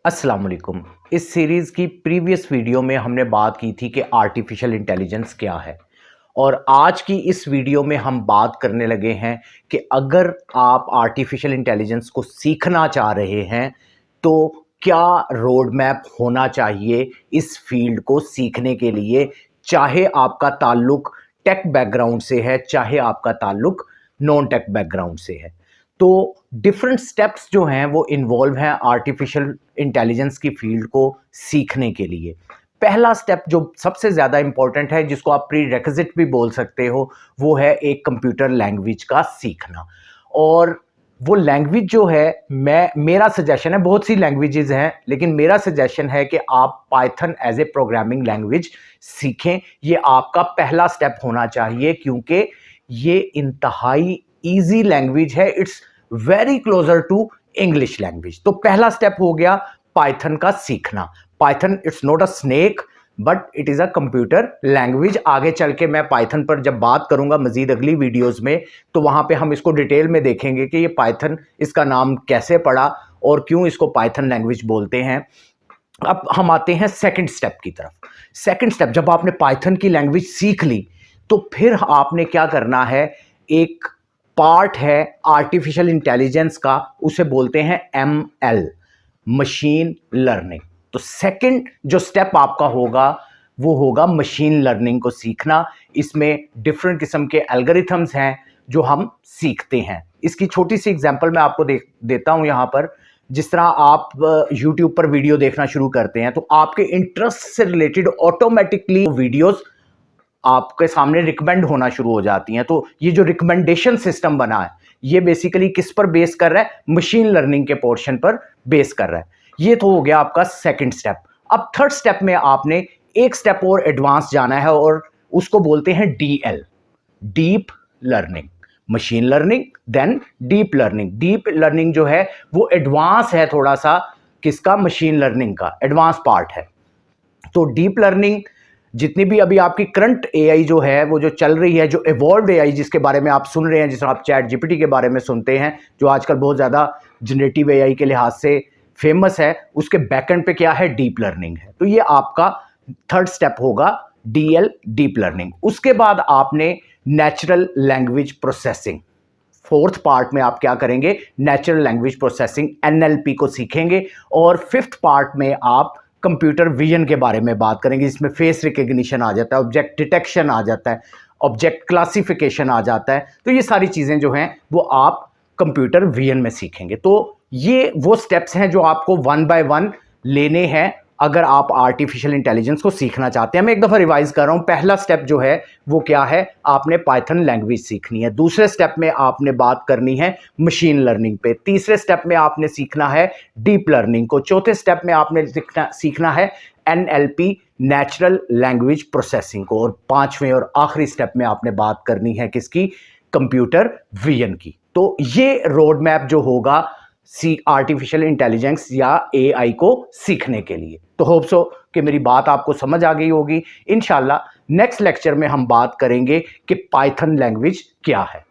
अस्सलाम वालेकुम। इस सीरीज़ की प्रीवियस वीडियो में हमने बात की थी कि आर्टिफिशियल इंटेलिजेंस क्या है, और आज की इस वीडियो में हम बात करने लगे हैं कि अगर आप आर्टिफिशियल इंटेलिजेंस को सीखना चाह रहे हैं तो क्या रोड मैप होना चाहिए इस फील्ड को सीखने के लिए, चाहे आपका ताल्लुक टेक बैकग्राउंड से है, चाहे आपका ताल्लुक नॉन टेक बैकग्राउंड से है। तो डिफरेंट स्टेप्स जो हैं वो इन्वॉल्व हैं आर्टिफिशियल इंटेलिजेंस की फील्ड को सीखने के लिए। पहला स्टेप जो सबसे ज़्यादा इंपॉर्टेंट है, जिसको आप प्री रेक्विजिट भी बोल सकते हो, वो है एक कंप्यूटर लैंग्वेज का सीखना। और वो लैंग्वेज जो है, मेरा सजेशन है, बहुत सी लैंग्वेजेस हैं लेकिन मेरा सजेशन है कि आप Python as a programming language सीखें। ये आपका पहला स्टेप होना चाहिए क्योंकि ये इंतहाई ईजी लैंग्वेज है। It's very closer to English language. तो पहला स्टेप हो गया पाइथन का सीखना। Python it's not a snake but it is a computer language. आगे चल के मैं पाइथन पर जब बात करूंगा मजीद अगली वीडियोस में, तो वहां पे हम इसको डिटेल में देखेंगे कि ये पाइथन, इसका नाम कैसे पड़ा और क्यों इसको पाइथन लैंग्वेज बोलते हैं। अब हम आते हैं सेकंड स्टेप की तरफ। सेकंड स्टेप, जब आपने पाइथन की लैंग्वेज सीख ली तो फिर आपने क्या करना है, एक पार्ट है आर्टिफिशियल इंटेलिजेंस का, उसे बोलते हैं एमएल, मशीन लर्निंग। तो सेकंड जो स्टेप आपका होगा वो होगा मशीन लर्निंग को सीखना। इसमें डिफरेंट किस्म के एल्गोरिथम्स हैं जो हम सीखते हैं। इसकी छोटी सी एग्जांपल मैं आपको देता हूं यहां पर। जिस तरह आप YouTube पर वीडियो देखना शुरू करते हैं तो आपके इंटरेस्ट से रिलेटेड ऑटोमेटिकली वीडियोस आपके सामने रिकमेंड होना शुरू हो जाती हैं। तो ये जो रिकमेंडेशन सिस्टम बना है, ये बेसिकली किस पर बेस कर रहा है? मशीन लर्निंग के पोर्शन पर बेस कर रहा है। ये तो हो गया आपका सेकंड स्टेप। अब थर्ड स्टेप में आपने एक स्टेप और एडवांस जाना है और उसको बोलते हैं DL, deep learning. Machine learning then deep learning. Deep learning जो है वो एडवांस है थोड़ा सा, किसका? मशीन लर्निंग का एडवांस पार्ट है। तो डीप लर्निंग, जितनी भी अभी आपकी करंट एआई जो है वो जो चल रही है, जो इवॉल्व्ड एआई जिसके बारे में आप सुन रहे हैं, जिस आप चैट जीपीटी के बारे में सुनते हैं, जो आजकल बहुत ज़्यादा जनरेटिव एआई के लिहाज से फेमस है, उसके बैकएंड पे क्या है? डीप लर्निंग है। तो ये आपका थर्ड स्टेप होगा, डीएल, डीप लर्निंग। उसके बाद आपने natural language processing, fourth part में आप क्या करेंगे? नेचुरल लैंग्वेज प्रोसेसिंग, एनएलपी को सीखेंगे। और फिफ्थ पार्ट में आप कंप्यूटर विजन के बारे में बात करेंगे, जिसमें फेस रिकग्निशन आ जाता है, ऑब्जेक्ट डिटेक्शन आ जाता है, ऑब्जेक्ट क्लासिफिकेशन आ जाता है। तो ये सारी चीज़ें जो हैं वो आप कंप्यूटर विजन में सीखेंगे। तो ये वो स्टेप्स हैं जो आपको वन बाय वन लेने हैं अगर आप आर्टिफिशियल इंटेलिजेंस को सीखना चाहते हैं। मैं एक दफ़ा रिवाइज कर रहा हूं। पहला स्टेप जो है वो क्या है? आपने पाइथन लैंग्वेज सीखनी है। दूसरे स्टेप में आपने बात करनी है मशीन लर्निंग पे। तीसरे स्टेप में आपने सीखना है डीप लर्निंग को। चौथे स्टेप में आपने सीखना है एनएलपी, नेचुरल लैंग्वेज प्रोसेसिंग को। और पांचवें और आखिरी स्टेप में आपने बात करनी है किसकी? कंप्यूटर विजन की। तो ये रोड मैप जो होगा आर्टिफिशियल इंटेलिजेंस या एआई को सीखने के लिए। तो होप सो कि मेरी बात आपको समझ आ गई होगी। इंशाल्लाह नेक्स्ट लेक्चर में हम बात करेंगे कि पाइथन लैंग्वेज क्या है।